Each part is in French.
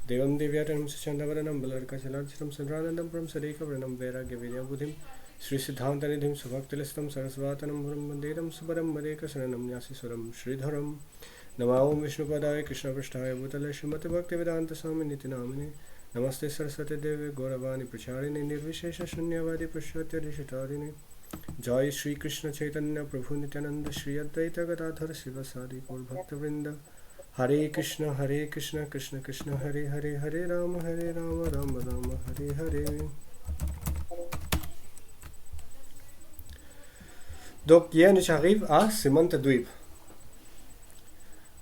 Devam Devyatanam Sachandavaranam Balarkachalachitam Sadranandam Pram Sadekavaranam Vairagya Vidyabudhim Sri Siddhanta Nidhim Subhaktilistam Saraswatanam Puram Bandedam Subharam Madeka Saranam Nyasisuram Sridharam Namo Vishnupadaya Krishna Prasthaya Bhutale Srimati Bhaktivedanta Swami Nitinamine Namaste Saraswati Devi Gauravani Pracharini Nirvishesha Shunyavadi Prashyatya Rishitarini Jai Shri Krishna Chaitanya Prabhu Nityananda Shri Advaita Gadadhara Sivasadi Gaur Bhaktivinoda Hare Krishna Krishna Krishna Hare Hare Hare Rama Rama Rama Hare Hare. Donc hier nous arrivons à Simantadwip.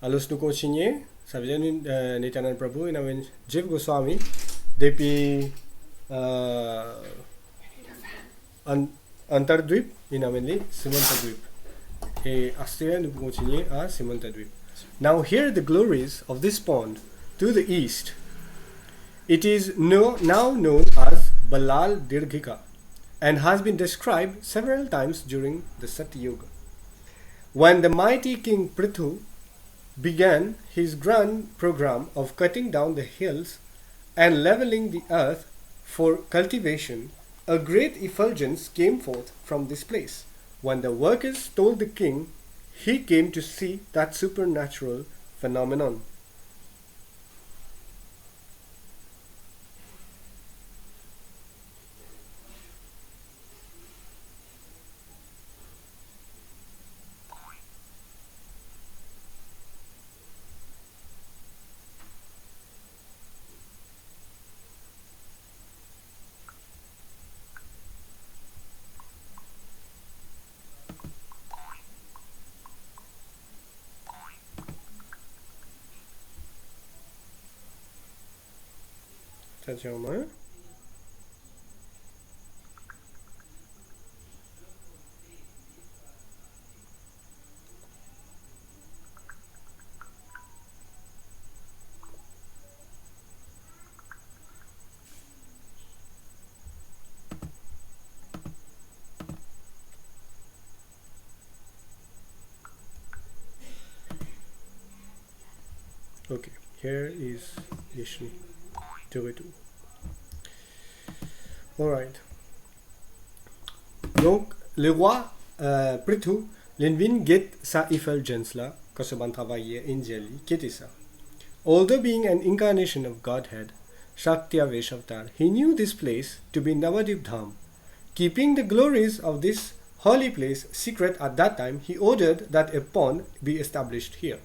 Alors nous continuons, ça veut dire Nityananda Prabhu et nous Jiv Goswami depuis Antardwip et nous avons Simantadwip. Et après nous continuons à Simantadwip. Now here the glories of this pond to the east. It is now known as Balal Dirghika and has been described several times during the Satyuga. When the mighty King Prithu began his grand program of cutting down the hills and leveling the earth for cultivation, a great effulgence came forth from this place. When the workers told the king, he came to see that supernatural phenomenon. Attention, Okay, here is Vishnu. Do it. Alright. Donc, le roi Prithu, l'envin get sa effulgence là, quand ce ban travaillait Injali, qu'était ça? Although being an incarnation of Godhead, Shaktya Veshavtar, he knew this place to be Nabadwip Dham. Keeping the glories of this holy place secret at that time, he ordered that a pond be established here.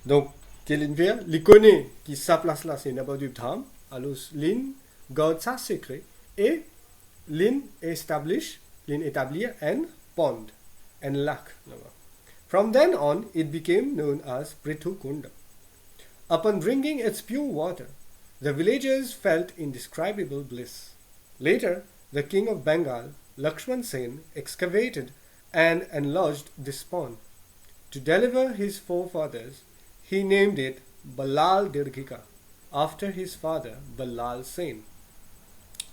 Donc, il connaît que sa place là c'est Nabadwip Dham, alors l'in garde ça secret et l'in établir un pond, un lac là-bas. From then on, it became known as Prithu Kunda. Upon drinking its pure water, the villagers felt indescribable bliss. Later, the king of Bengal, Lakshman Sen, excavated and enlarged this pond. To deliver his forefathers, he named it Balal Dirghika, after his father Balal Sen.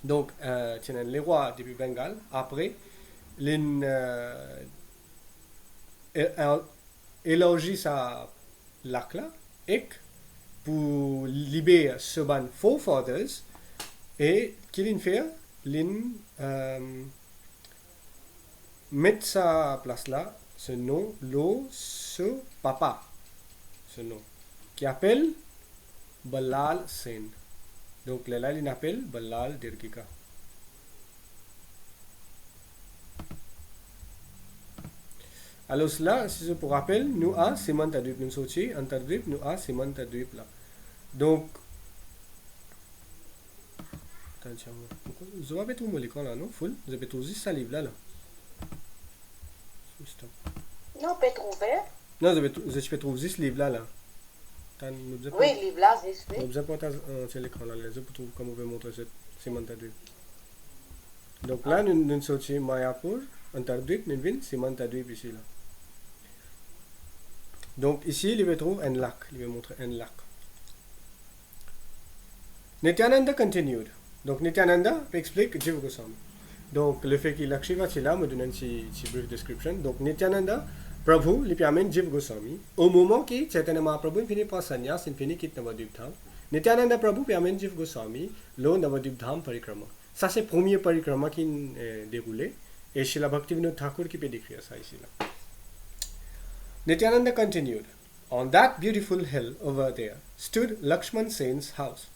Donc, les rois du Bengale, après, élargit sa lac là, et pour libérer ce ban forefathers, et qu'il fait, met sa place là, ce nom, l'eau, ce papa. Ce nom, qui appelle Balal Sen. Donc là, il appelle Balal Dirghika. Alors là, si je vous rappelle, nous avons Simantadwip, nous sommes Antardwip, nous avons Simantadwip là. Donc, attention, je vais mettre mon écran là, non? Full, je vais trouver ce livre là. Non, peut trouver. Non, je vais trouver ce livre là. Oui, livre là, c'est fait. Vous avez sur l'écran là, je peux trouver comment vous montrer ce Simantadwip. Donc là, nous sommes Mayapur, Antardwip, nous venons Simantadwip ici là. Donc ici, il va trouver un lac. Il va montrer un lac. Nityananda continued. Donc Nityananda explique Jiva Goswami. Donc le fait qu'il a là me donne une petite brief description. Donc Nityananda Prabhu lui amène Jiva Goswami. Au moment que Chaitanya Mahaprabhu finit par sannyas, il finit quitte Nabadwip Dham, Nityananda Prabhu permet Jiva Goswami le Nabadwip Dham Parikrama. Ça c'est le premier parikrama qui déroulé et Srila Bhaktivinoda Thakur qui peut décrire ça ici là. Nityananda continued. On that beautiful hill over there stood Lakshman Sen's house,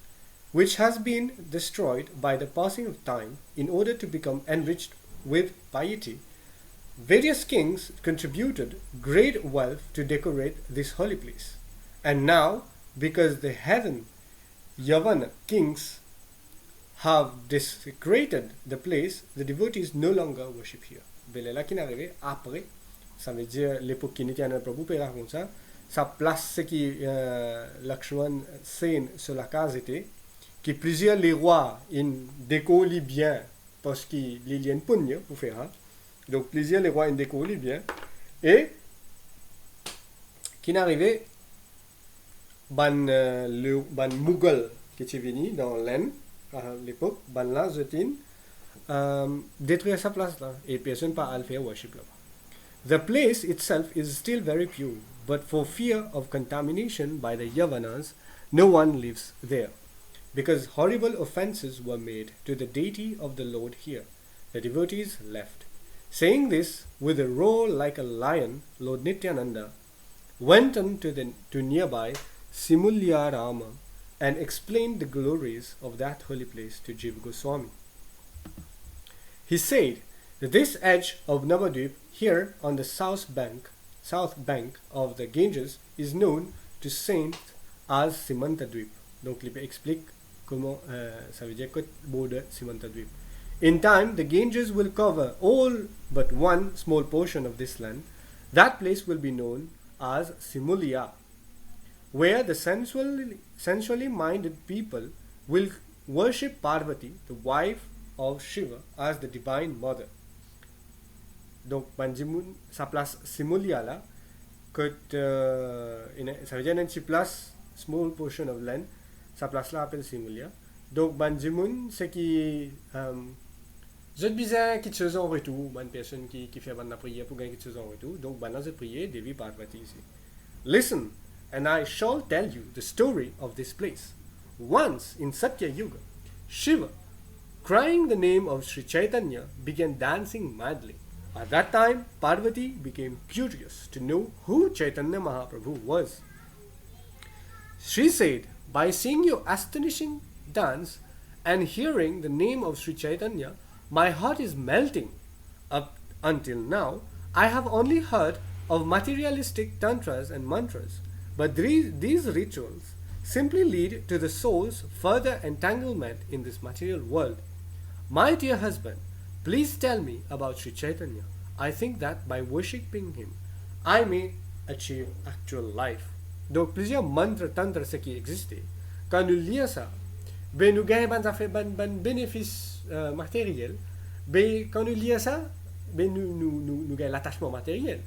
which has been destroyed by the passing of time in order to become enriched with piety. Various kings contributed great wealth to decorate this holy place. And now, because the heathen Yavana kings have desecrated the place, the devotees no longer worship here. Belela qui n'arrivait après, ça veut dire l'époque qui n'était un Prabhu père comme ça, sa place ce qui Lakshman Sen sur la case était, que plusieurs les rois in décollent bien parce qu'ils y a une punya pour faire. Hein? Donc plusieurs les rois in décollent bien et qui n'arrivait ban Mughal qui était venu dans l'Inde à l'époque, ban là zetin détruire sa place là et personne pas à le faire worship là. The place itself is still very pure, but for fear of contamination by the Yavanas, no one lives there, because horrible offenses were made to the deity of the Lord here. The devotees left. Saying this, with a roar like a lion, Lord Nityananda went on to nearby Simulyarama and explained the glories of that holy place to Jiva Goswami. He said that this edge of Nabadwip here on the south bank of the Ganges is known to saints as Simantadwip. Donc il explique comment ça veut dire côte border Simantadwip. In time, the Ganges will cover all but one small portion of this land. That place will be known as Simulya, where the sensually minded people will worship Parvati, the wife of Shiva, as the divine mother. Donc, sa place Simulya là, que ça veut dire une petite place, small portion of land, sa place là appelle Simulya. Donc, Banjimoun, c'est qui je bizarre quelque chose en retour, une personne qui fait la prière pour gagner quelque chose en retour. Donc, banana je prier Devi Parvati ici. Listen, and I shall tell you the story of this place. Once in Satya Yuga, Shiva, crying the name of Sri Chaitanya, began dancing madly. At that time, Parvati became curious to know who Chaitanya Mahaprabhu was. She said, by seeing your astonishing dance and hearing the name of Sri Chaitanya, my heart is melting. Up until now, I have only heard of materialistic tantras and mantras, but these rituals simply lead to the soul's further entanglement in this material world. My dear husband, please tell me about Sri Chaitanya. I think that by worshipping him, I may achieve actual life. Donc, plusieurs mantras, tantras qui existaient. Quand nous lisons ça, ben nous gagnons un bénéfice matériel. Ben, quand nous lisons ça, ben nous gagnons l'attachement matériel.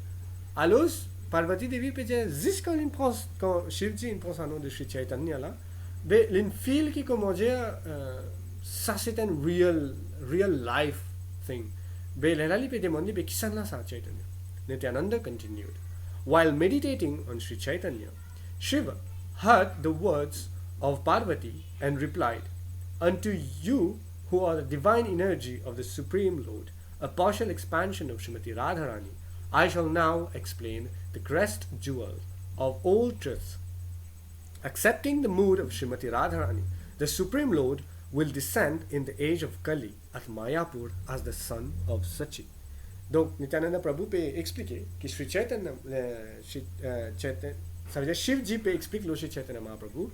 Alors, Parvati Devi peut dire, juste quand Shivji prend son nom de Sri Chaitanya là, ben, l'infil qui, comment dire, ça c'est un real life thing. Ben, elle peut demander, ben, qui s'en là ça, Chaitanya? Nityananda continued. While meditating on Sri Chaitanya, Shiva heard the words of Parvati and replied, unto you who are the divine energy of the Supreme Lord, a partial expansion of Srimati Radharani, I shall now explain the crest jewel of all truths. Accepting the mood of Srimati Radharani, the Supreme Lord will descend in the age of Kali at Mayapur as the son of Sachi. Donc, Nityananda Prabhu peut expliquer que Sri Chaitanya, ça veut dire Shivji peut expliquer le Sri Chaitanya Mahaprabhu.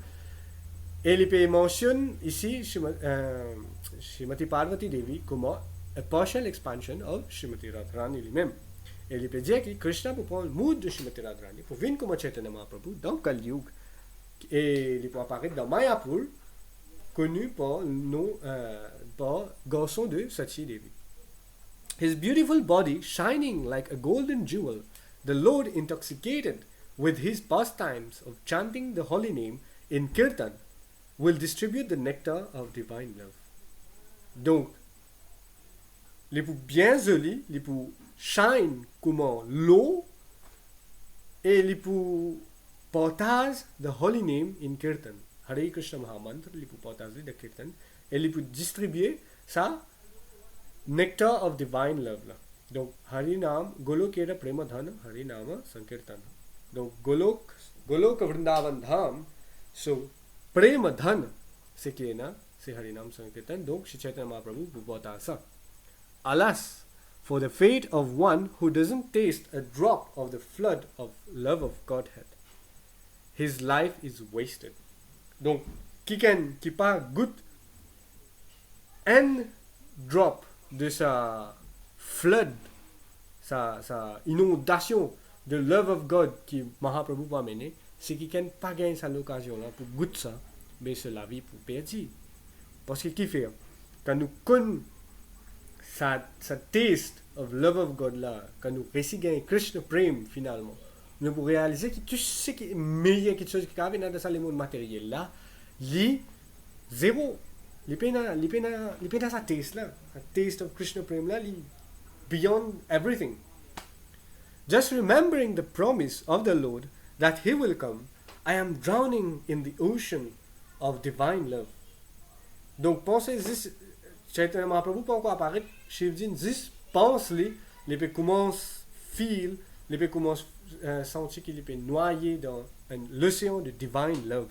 Et il peut mentionner ici Srimati Parvati Devi comme a partial expansion of Srimati Radharani lui-même. Et il peut dire que Krishna peut prendre le mood de Srimati Radharani pour venir comme Chaitanya Mahaprabhu dans Kali Yuga. Et il peut apparaître dans Mayapur, connu par le nom par garçon de Sachi Devi. His beautiful body shining like a golden jewel, the Lord intoxicated with his pastimes of chanting the holy name in kirtan, will distribute the nectar of divine love. Donc, les plus bien jolis, les plus shine comme l'eau, et les plus partage the holy name in kirtan. Hare Krishna Mahamantra, li pou partager de kirtan, et li pou distribuer ça, nectar of divine love là. Donc, Harinam, Golokera Premadhana, Harinama Sankirtan. Donc, Golok Vrindavan Dham, so Premadhana, c'est qui est là, c'est Harinam Sankirtan. Donc, Shri Chaitanya Mahaprabhu vous partage ça. Alas, for the fate of one who doesn't taste a drop of the flood of love of Godhead, his life is wasted. Donc, qui pas goûte un drop de sa flood, sa inondation de love of God qui Mahaprabhu va mener, c'est qui pas gagné sa l'occasion là pour goûter ça, mais c'est la vie pour perdre. Parce que qui fait, quand nous connaissons sa taste of love of God là, quand nous réussissons Krishna Prem finalement, nous pouvons réaliser que tout ce qui est meilleur que chose qui arrive dans le monde matériel là, li zéro. Li pena sa taste là, a taste of Krishna Prem là, li beyond everything. Just remembering the promise of the Lord that He will come, I am drowning in the ocean of divine love. Donc pensez, Chaitanya Mahaprabhu pas encore apparaître, Shivjin, pense-les, les peut commence feel, les peut commence sentir qu'il peut noyer dans l'océan de divine love.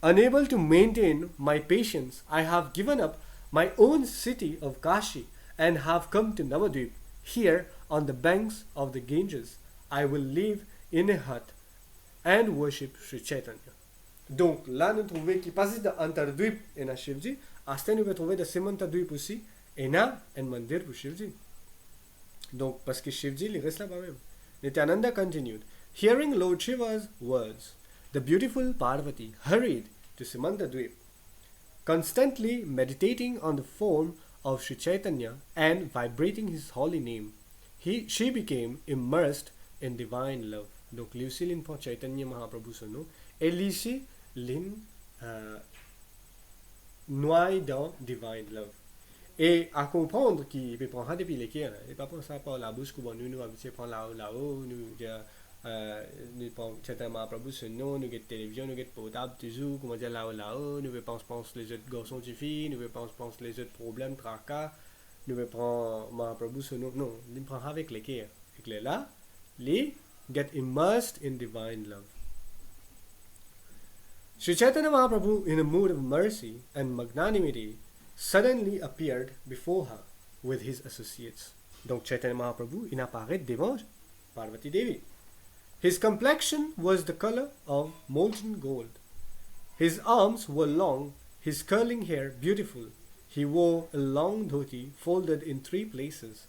Unable to maintain my patience, I have given up my own city of Kashi and have come to Nabadwip. Here, on the banks of the Ganges, I will live in a hut and worship Sri Chaitanya. Donc là, nous trouvons qu'il passe de Antardwip et na Shivji, à ce nous pouvons trouver de Simantadwip aussi, et na un mandir pour Shivji. Donc, parce que Shivji, il reste là-bas même. Nityananda continued, hearing Lord Shiva's words, the beautiful Parvati hurried to Simantadwip, constantly meditating on the form of Sri Chaitanya and vibrating his holy name. She became immersed in divine love. Donc, lui l'in pour Chaitanya Mahaprabhu son nom, et lui l'in noie dans divine love. Et à comprendre qu'il peut prendre depuis les cœurs, et pas penser par la bouche comme nous habitués prendre là-haut, nous pensons Chaitanya Mahaprabhu son nom, nous avons télévision, nous avons portable toujours, comment dire là-haut, nous pensons les autres garçons de filles, nous pensons les autres problèmes, tracas, nous prendre Mahaprabhu son nom. Non, nous prend avec les cœurs. Et là, les get immersed in divine love. Sri Chaitanya Mahaprabhu, in a mood of mercy and magnanimity, suddenly appeared before her with his associates. Donc Chaitanya Mahaprabhu, il apparaît devant Parvati Devi. His complexion was the color of molten gold. His arms were long, his curling hair beautiful. He wore a long dhoti folded in 3 places,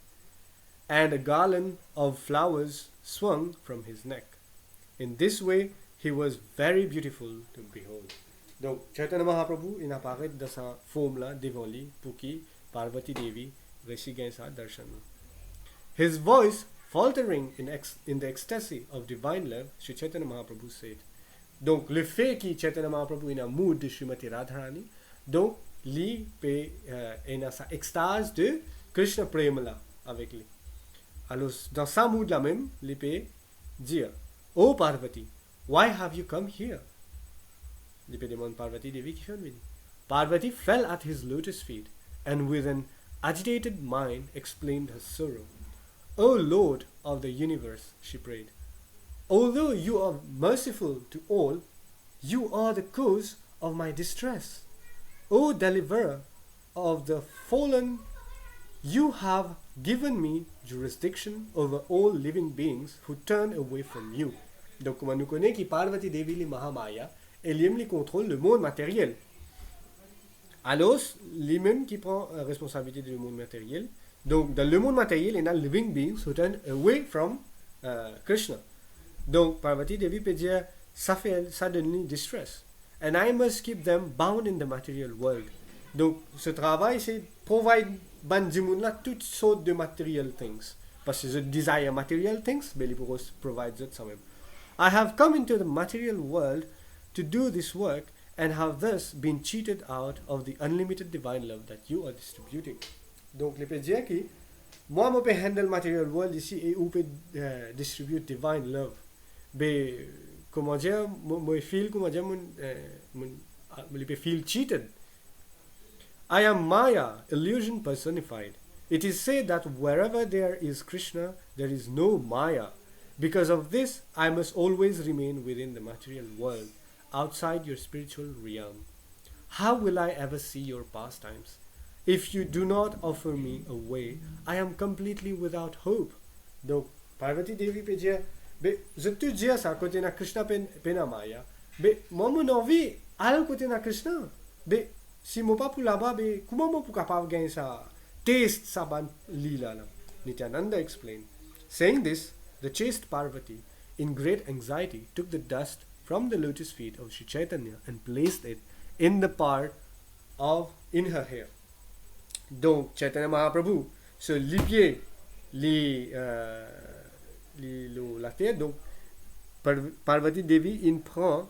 and a garland of flowers swung from his neck. In this way, he was very beautiful to behold. Donc, Chaitanya Mahaprabhu, il apparaît dans sa forme-là devant lui pour qui Parvati Devi récitait sa darshan. His voice faltering in the ecstasy of divine love, Sri Chaitanya Mahaprabhu said. Donc, le fait que Chaitanya Mahaprabhu est en mood de Srimati Radharani, donc, lui est dans sa extase de Krishna Prema avec lui. Alors, dans sa mood là même, il peut dire, Oh Parvati, why have you come here? Il peut demander Parvati Devi qui fait. Parvati fell at his lotus feet and with an agitated mind explained her sorrow. O Lord of the universe, she prayed, although you are merciful to all, you are the cause of my distress. O deliverer of the fallen, you have given me jurisdiction over all living beings who turn away from you. Donc, comme nous connaissons que Parvati Devi, le Mahamaya, elle contrôle le monde matériel. Alors, lui-même qui prend la responsabilité du monde matériel. Donc, dans le monde matériel, il y a living beings who turn away from Krishna. Donc, Parvati Devi peut dire, ça fait suddenly distress. And I must keep them bound in the material world. Donc, ce travail, c'est provide ban du monde là toutes sortes de material things. Parce que je desire material things, mais il peut provide ça même. I have come into the material world to do this work and have thus been cheated out of the unlimited divine love that you are distributing. Donc, il peut dire que moi, je peux handle material world ici et on peut distribuer divine love. Mais, comment dire, moi, feel, comment dire, feel cheated. I am Maya, illusion personified. It is said that wherever there is Krishna, there is no Maya. Because of this, I must always remain within the material world, outside your spiritual realm. How will I ever see your pastimes? If you do not offer me a way, I am completely without hope. Donc, Parvati Devi pe dia, be, je te dia sa kote na Krishna pena Maya, be, moi mon envie, al kote na Krishna, be, si mo pa pou là-bas, be, comment mo pou capable gagner sa, taste sa ban lila la. Nityananda explained. Saying this, the chaste Parvati, in great anxiety, took the dust from the lotus feet of Sri Chaitanya and placed it in the part in her hair. Donc, Chaitanya Mahaprabhu se lipiait la terre. Donc, Parvati Devi, il prend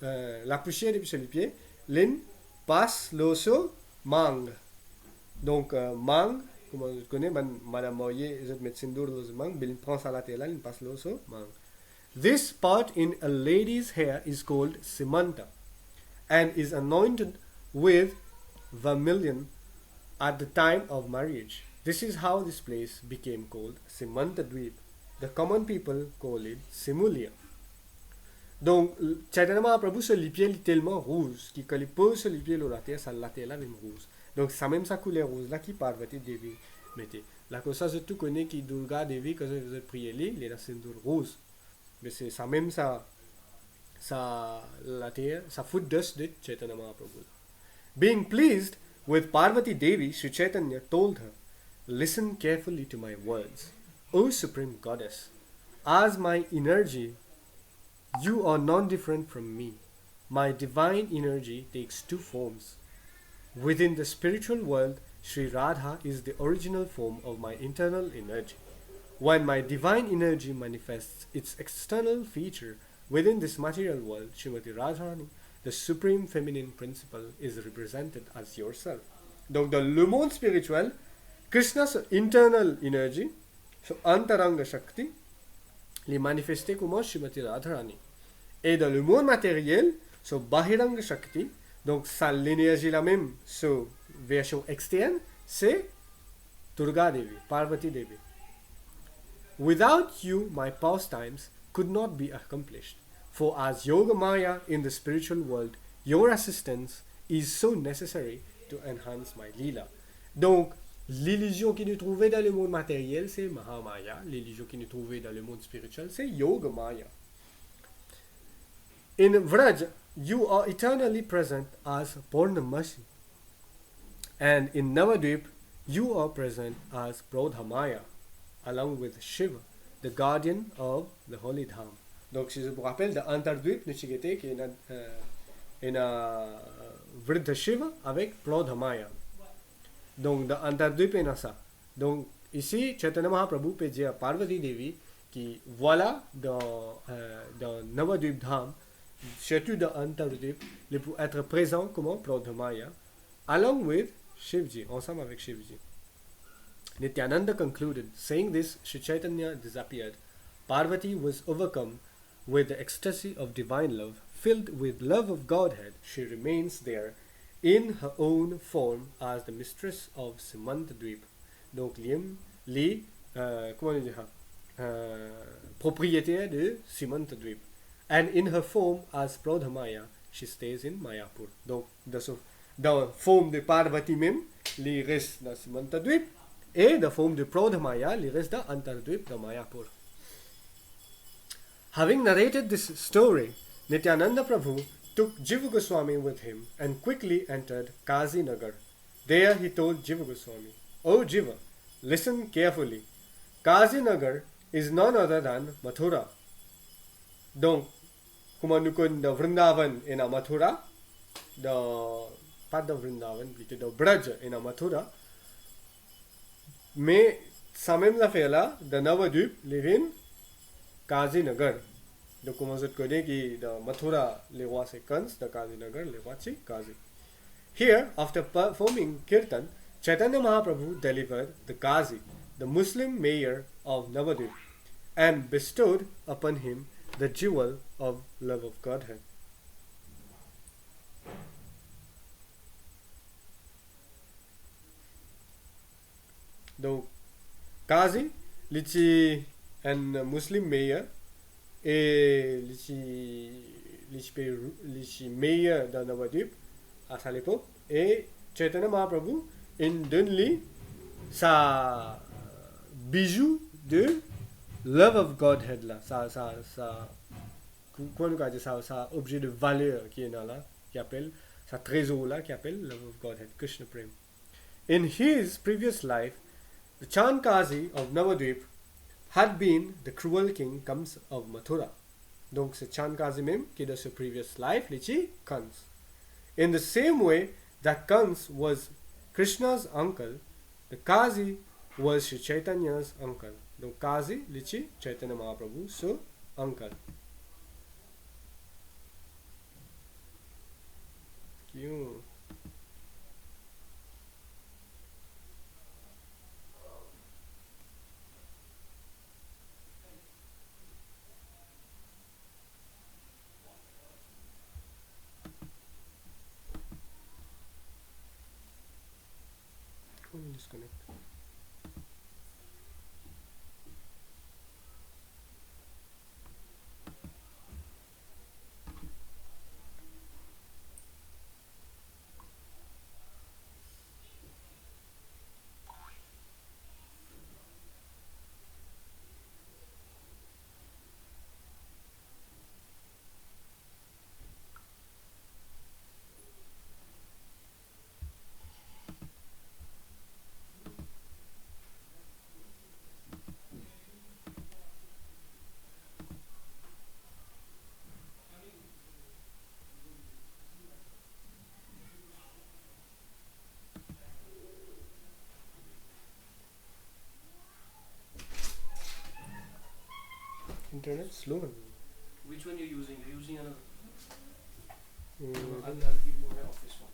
la poussière depuis se lipier, l'in passe l'osso mang. Donc, mang, comme on connaît, Madame Moyer, je mets Sundar l'osso mang, il prend ça la terre là, il passe l'osso mang. This part in a lady's hair is called Simanta and is anointed with vermilion at the time of marriage. This is how this place became called Simantadwip. The common people call it Simulia. Donc, Chaitanya Mahaprabhu se lipiait tellement rouge, qui quand il pose se lipiait la terre, ça la terre là même rouge. Donc, c'est même sa couleur rouge là qui Parvati Devi mettait. Là, comme ça, je tout connais qui Durga Devi, quand vous priez, il est dans ceinture rose. Mais c'est ça même ça la terre, ça foot dust de Chaitanya Mahaprabhu. Being pleased with Parvati Devi, Sri Chaitanya told her, "Listen carefully to my words, O Supreme Goddess. As my energy, you are non-different from me. My divine energy takes two forms. Within the spiritual world, Sri Radha is the original form of my internal energy. When my divine energy manifests its external feature within this material world, Srimati Radharani, the supreme feminine principle, is represented as yourself." Donc, dans le monde spirituel, Krishna, son internal energy, son antaranga shakti, les manifesté comme Srimati Radharani. Et dans le monde matériel, son bahiranga shakti, donc ça l'énergie la même, son version externe, c'est Durga Devi, Parvati Devi. Without you, my pastimes could not be accomplished. For as Yoga Maya in the spiritual world, your assistance is so necessary to enhance my lila. Donc, l'illusion qui nous trouvait dans le monde matériel, c'est Mahamaya. L'illusion qui nous trouvait dans le monde spirituel, c'est Yoga Maya. In Vraj, you are eternally present as Purnamasi. And in Nabadwip, you are present as Prodhamaya, along with Shiva, the guardian of the holy Dham. Donc, si je vous rappelle, dans Antardwip, nous sommes qui est un Vridha Shiva avec Prodhamaya. Donc, dans Antardwip, il y a ça. Donc, ici, Chaitanya Mahaprabhu peut dire à Parvati Devi qui, voilà, dans Nabadwip Dham, surtout dans Antardwip, il peut être présent comme Prodhamaya, along with Shivji, ensemble avec Shivji. Nityananda concluded, saying this, Sri Chaitanya disappeared. Parvati was overcome with the ecstasy of divine love. Filled with love of Godhead, she remains there in her own form as the mistress of Simantadwip. Donc, propriétaire de Simantadwip. And in her form as Prodhamaya, she stays in Mayapur. Donc, dans la forme de Parvati même, il reste dans Simantadwip. Et dans la forme de Prodhamaya, il reste dans Antardwip, dans Mayapur. Having narrated this story, Nityananda Prabhu took Jiva Goswami with him and quickly entered Kazi Nagar. There he told Jiva Goswami, "O Jiva, listen carefully. Kazi Nagar is none other than Mathura." Donc, comme nous connaissons dans Vrindavan et dans Mathura, pas dans Vrindavan, plutôt dans Braj et dans Mathura, mais ça même affaire-là, dans Nabadwip, living Kazi Nagar. Donc, comme vous connaissez, que dans Mathura, les rois c'est Kans, dans Kazi Nagar, les rois c'est Kazi. Here, after performing Kirtan, Chaitanya Mahaprabhu delivered the Kazi, the Muslim mayor of Nabadwip, and bestowed upon him the jewel of love of Godhead. Donc, Qazi, lichi and Muslim mayor, et lichi mayor de Nabadwip à l'époque, et Chaitanya Mahaprabhu in donne sa bijou de love of Godhead là, sa objet de valeur qui est là, qui appelle sa trésor là, qui appelle love of Godhead, Krishna Prem. In his previous life, the Chandkazi of Nabadwip had been the cruel king Kams of Mathura. Donc c'est Chandkazi même qui dans ce previous life lichi Kans. In the same way that Kans was Krishna's uncle, the Kazi was Sri Chaitanya's uncle. Donc Kazi lichi Chaitanya Mahaprabhu, so uncle. You. Disconnect. Internet slow. Which one you're using? You're using another? I'll give you my office one.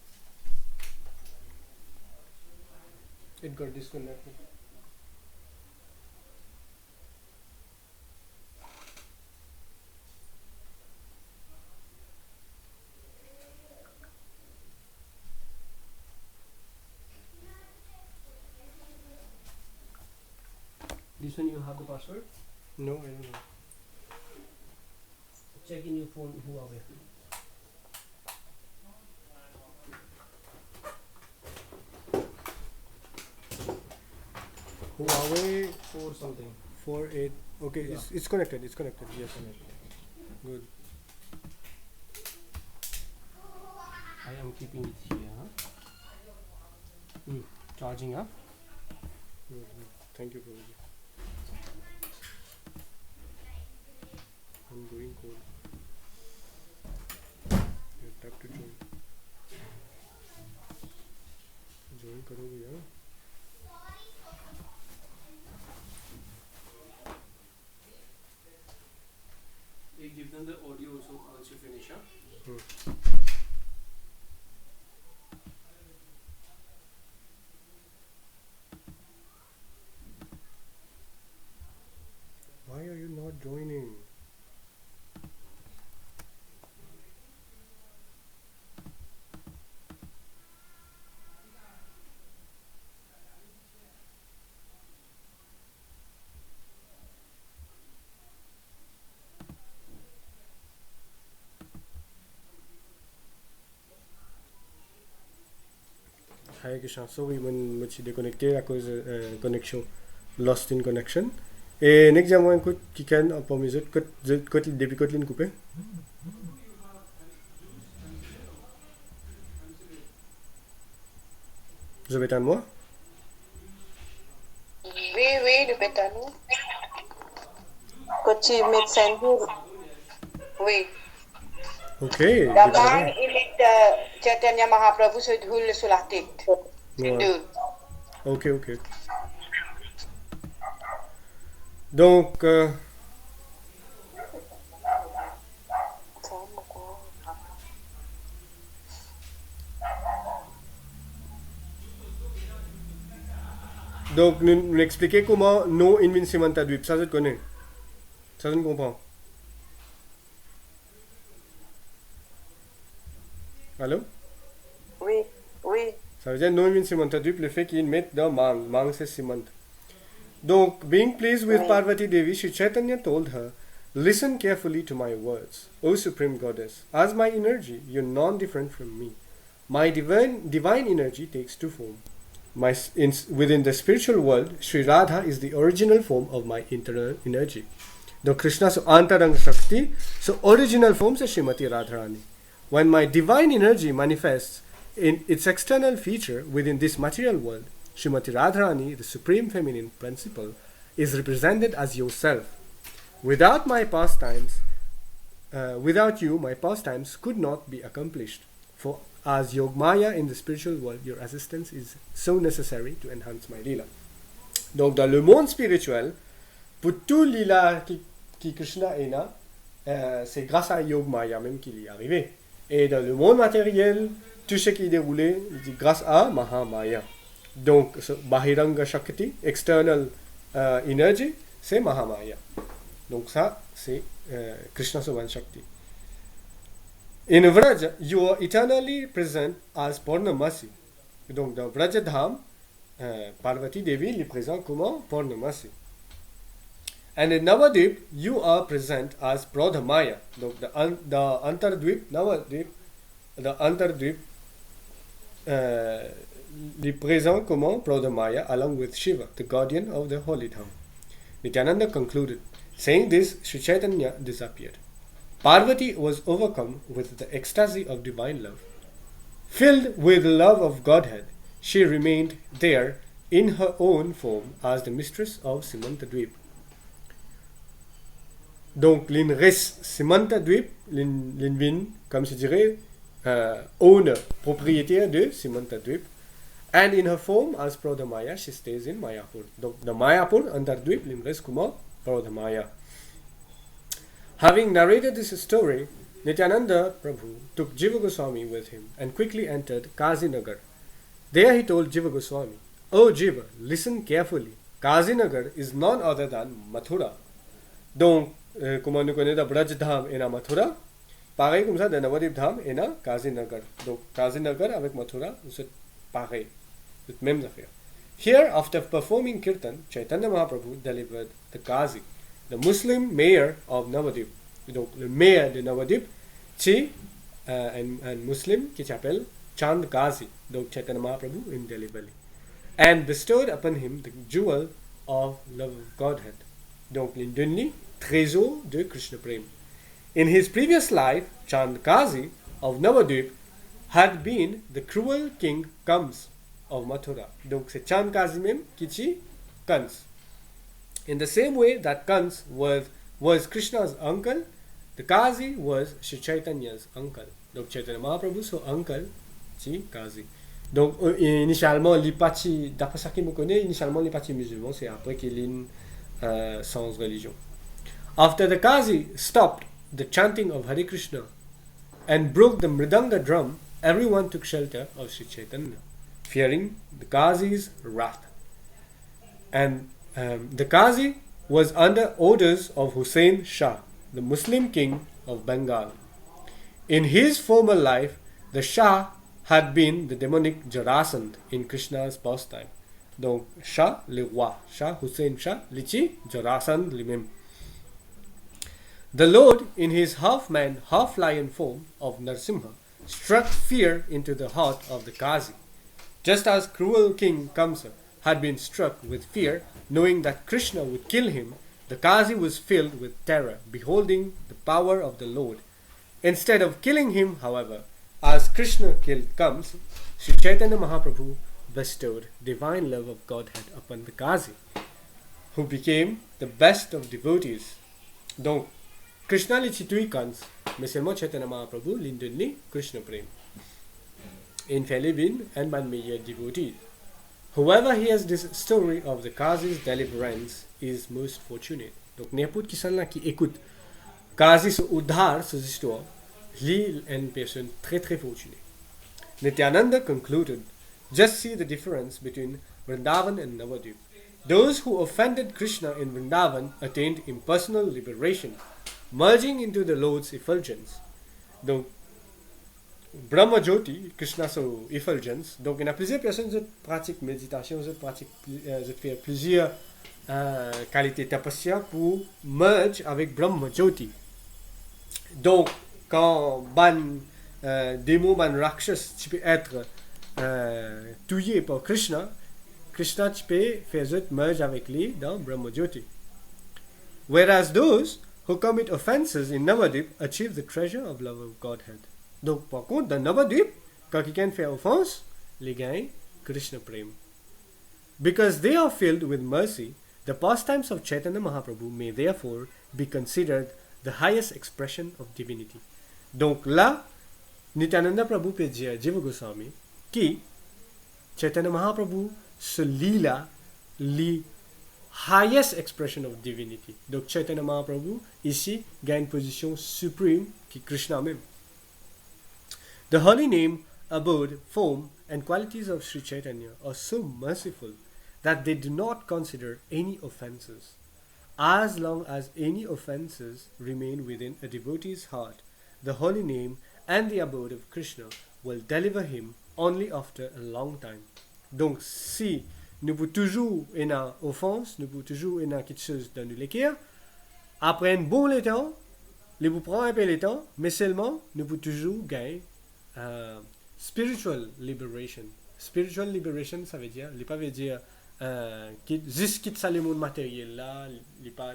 It got disconnected. This one you have the password? No, I don't know. Check in your phone Huawei. Huawei 4 something. 48. Okay, Yeah. it's connected. It's connected. Yes. Good. I am keeping it here. Charging up. Thank you, Prabhuji. I'm going cold. You tap to join. Join करो भैया. You give them the audio also once you finish, huh? Why are you not joining? Hi Krishna, sorry when je suis déconnecté à cause de connexion, lost in connection. Et next time, écoute, qui can en pour mes autres, depuis que l'in coupé. Je vais t'en moi. Oui, le bétanou. Quand tu mets Saint-Bourg. Oui. Ok. D'abord, il met Chaitanya Mahaprabhu se dhul sur la tête. Ouais. Ok. Donc, nous expliquer comment nous inventons Simantadwip. Ça, je te connais. Ça, je ne comprends. Allô? Oui. Ça veut dire nous inventons Simantadwip, le fait qu'ils mettent dans mang. Mang, c'est Simant. Donc, being pleased with Parvati Devi, Sri Chaitanya told her, "Listen carefully to my words, O Supreme Goddess. As my energy, you're non-different from me. My divine energy takes two forms. Within the spiritual world, Sri Radha is the original form of my internal energy. The Krishna so Antarang Shakti, so original form is Srimati Radharani. When my divine energy manifests in its external feature within this material world, Srimati Radharani, the supreme feminine principle, is represented as yourself. Without you, my pastimes could not be accomplished. For as Yogmaya in the spiritual world, your assistance is so necessary to enhance my lila." Donc, dans le monde spirituel, pour tout lila qui Krishna est là, c'est grâce à Yogmaya même qu'il y est arrivé. Et dans le monde matériel, tout ce qui est déroulé, c'est grâce à Mahamaya. Donc, Bahiranga Shakti, external energy, c'est Mahamaya. Donc ça, c'est Krishna Sovan Shakti. In Vraja, you are eternally present as Purnamasi. Donc dans Vraja Dham, Parvati Devi est présente comment Purnamasi. And in Nabadwip, you are present as Prodhamaya. Donc the Antardwip, Nabadwip, the Antardwip est présent comment Prodhamaya along with Shiva, the guardian of the holy Dham. Nityananda concluded, saying this, Sri Chaitanya disappeared. Parvati was overcome with the ecstasy of divine love. Filled with the love of Godhead, she remained there in her own form as the mistress of Simantadwip. Donc, l'Inres Simantadwip, l'Invin, comme je dirais, owner, propriétaire de Simantadwip. And in her form as Prodhamaya, she stays in Mayapur. Donc, the Mayapur, Antardwip, l'Inres Kuma, Prodhamaya. Having narrated this story, Nityananda Prabhu took Jiva Goswami with him and quickly entered Kazinagar. There he told Jiva Goswami, "Oh Jiva, listen carefully. Kazinagar is none other than Mathura." Donc, comme on connaît le Braj Dham et la Mathura, pareil comme ça, le Nabadwip Dham et la Kazinagar. Donc, Kazinagar avec Mathura, c'est pareil. C'est même affaire. Here, after performing Kirtan, Chaitanya Mahaprabhu delivered the Kazi, the Muslim mayor of Nabadwip. Donc, le maire de Nabadwip, un Muslim qui s'appelle Chand Kazi. Donc, Chaitanya Mahaprabhu in Delhi. And bestowed upon him the jewel of love of Godhead. Donc, l'indunni, trésor de Krishna Prem. In his previous life, Chand Kazi of Nabadwip had been the cruel king Kams of Mathura. Donc, c'est Chand Kazi même qui tue Kans. In the same way that Kans was Krishna's uncle, the Kazi was Sri Chaitanya's uncle. Donc Chaitanya Mahaprabhu, son uncle, c'est Kazi. Donc initialement, les partis, d'après ce qu'il me connaît, initialement les partis musulmans, c'est après qu'il est sans religion. After the Kazi stopped the chanting of Hare Krishna and broke the Mridanga drum, everyone took shelter of Sri Chaitanya, fearing the Kazi's wrath. And the Kazi was under orders of Hussain Shah, the Muslim king of Bengal. In his former life, the Shah had been the demonic Jarasandh in Krishna's pastime. Donc, Shah, le roi. Shah, Hussain Shah, lichi, Jarasandh, limim. The Lord, in his half-man, half-lion form of Narsimha, struck fear into the heart of the Kazi. Just as cruel King Kamsa had been struck with fear, knowing that Krishna would kill him, the Kazi was filled with terror, beholding the power of the Lord. Instead of killing him, however, as Krishna killed Kamsa, Sri Chaitanya Mahaprabhu bestowed divine love of Godhead upon the Kazi, who became the best of devotees. Donc, Krishna li tue Kamsa, mais seulement Chaitanya Mahaprabhu l'indonne Krishna Prem. In Philibin and man meilleur devotee. Whoever hears this story of the Kazi's deliverance is most fortunate. Donc n'importe qui sont là qui écoute Kazi se uddhar ces histoires, lui est une personne très très fortunée. Nityananda concluded, just see the difference between Vrindavan and Navadvip. Those who offended Krishna in Vrindavan attained impersonal liberation, merging into the Lord's effulgence. Donc, Brahma Jyoti, Krishna so effulgence. Donc, il y a plusieurs personnes qui pratiquent méditation, qui font plusieurs qualité tapasya pour merge avec Brahma Jyoti. Donc, quand démon ban Rakshas, tu peux être tué par Krishna, Krishna tu peux faire merge avec lui dans Brahma Jyoti. Whereas those who commit offenses in Nabadwip achieve the treasure of love of Godhead. Donc, par contre, dans Nabadwip, quand quelqu'un fait offense, les gagne Krishna Prem. Because they are filled with mercy, the pastimes of Chaitanya Mahaprabhu may therefore be considered the highest expression of divinity. Donc là, Nityananda Prabhu peut dire Jiva Goswami qui Chaitanya Mahaprabhu se lila li highest expression of divinity. Donc Chaitanya Mahaprabhu ici gagne une position suprême qui Krishna même. The holy name, abode, form and qualities of Sri Chaitanya are so merciful that they do not consider any offenses. As long as any offenses remain within a devotee's heart, the holy name and the abode of Krishna will deliver him only after a long time. Donc, si nous pouvons toujours une offense, nous pouvons toujours une quelque chose dans le cœur, après un bon temps, nous pouvons prendre un peu le temps, mais seulement nous pouvons toujours gagner spiritual liberation. Spiritual liberation, ça veut dire, il pas veut dire juste quitte ça le monde matériel là, il pas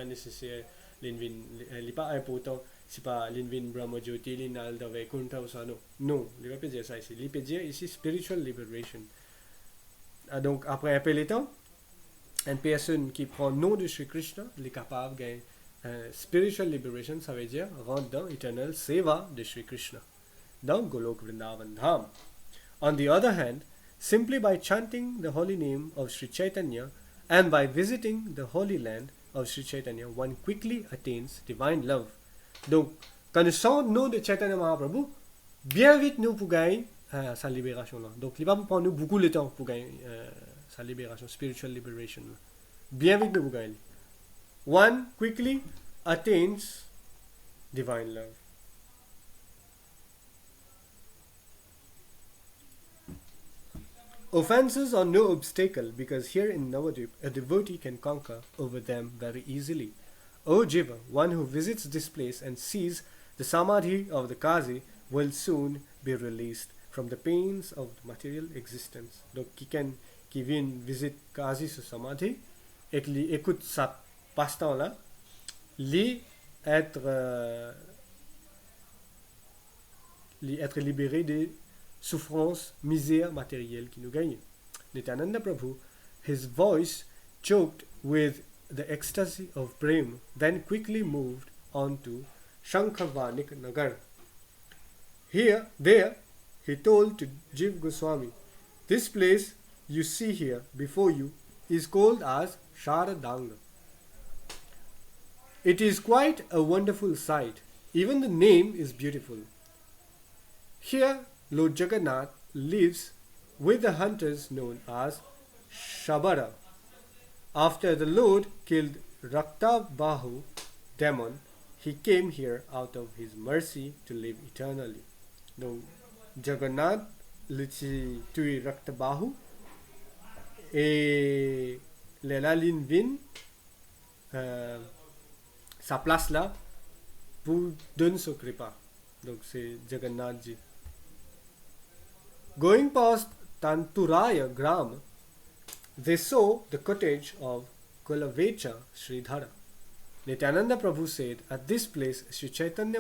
nécessaire, il pas important, c'est pas l'invin Brahma Jyoti, l'inal d'avec Kunta ou ça, non. Non, il va pas dire ça ici. Il peut dire ici spiritual liberation. Donc après un peu le temps, une personne qui prend le nom de Sri Krishna, il est capable de gagner spiritual liberation, ça veut dire rentrer dans l'éternel seva de Sri Krishna, dans Glories Dham. On the other hand, simply by chanting the holy name of Sri Chaitanya and by visiting the holy land of Sri Chaitanya, one quickly attains divine love. Donc, quand nous chantons le nom de Chaitanya Mahaprabhu, bien vite nous pouvons gagner sa libération là. Donc, il va prendre nous beaucoup de temps pour gagner sa libération, spiritual liberation là. Bien vite nous pouvons gagner. One quickly attains divine love. Offenses are no obstacle because here in Nabadwip a devotee can conquer over them very easily. O Jiva, one who visits this place and sees the samadhi of the Kazi will soon be released from the pains of material existence. Donc, qui vient visiter Kazi sur samadhi et qui écoute sa passe-temps là, être libéré des souffrances, misère matérielle qui nous gagne. Nityananda Prabhu, his voice choked with the ecstasy of prem, then quickly moved on to Shankharvanik Nagar. There, he told to Jiva Goswami, this place you see here before you is called as Sharadanga. It is quite a wonderful sight. Even the name is beautiful. Here, Lord Jagannath lives with the hunters known as Shabara. After the Lord killed Raktabahu demon, he came here out of his mercy to live eternally. Donc, Jagannath l'a tué Raktabahu et la vin sa place là pour donner son kripa. Donc c'est Jagannath ji. Going past Tanturaya Gram, they saw the cottage of Kulavecha Sridhar. Nityananda Prabhu said, at this place Sri Chaitanya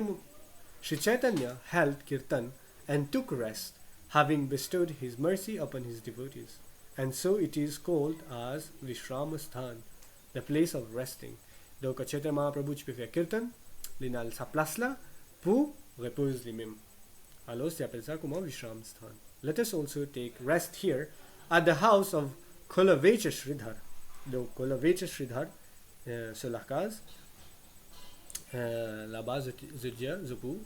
held kirtan and took rest, having bestowed his mercy upon his devotees. And so it is called as Vishramasthana, the place of resting. Donc Chaitanya Mahaprabhu tu peux faire kirtan, l'inal sa place là pour reposer lui-même. Alors c'est appelé ça comment Vishramasthana. Let us also take rest here at the house of Kulavecha Sridhar. Donc Kulavecha Sridhar, sur la case, là-bas je peux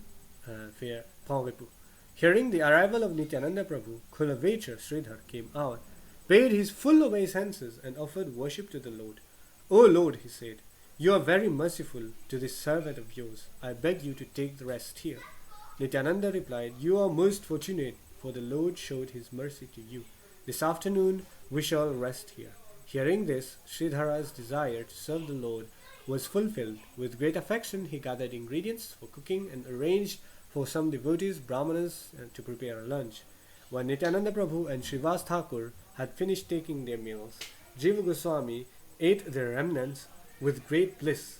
faire prendre repos. Hearing the arrival of Nityananda Prabhu, Kulavecha Sridhar came out, paid his full obeisances and offered worship to the Lord. O Lord, he said, you are very merciful to this servant of yours. I beg you to take the rest here. Nityananda replied, you are most fortunate, for the Lord showed his mercy to you. This afternoon we shall rest here. Hearing this, Sridhar's desire to serve the Lord was fulfilled. With great affection, he gathered ingredients for cooking and arranged for some devotees, brahmanas, to prepare a lunch. When Nityananda Prabhu and Srivas Thakur had finished taking their meals, Jiva Goswami ate their remnants with great bliss.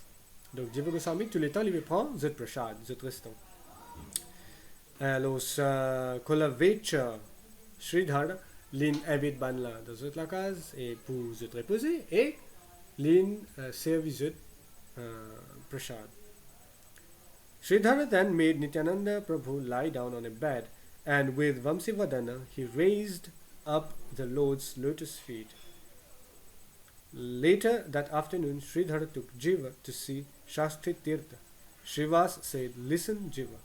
Donc Jiva Goswami, tout le temps, il prend zut prasad, zut restant. Los Kolavecha Sridhar, l'in invite banla dans zut la case et pour zut reposer et l'in servi zut prasad. Sridhar then made Nityananda Prabhu lie down on a bed, and with Vamsivadana he raised up the Lord's lotus feet. Later that afternoon, Sridhar took Jiva to see Shastri Tirtha. Srivas said, "Listen, Jiva.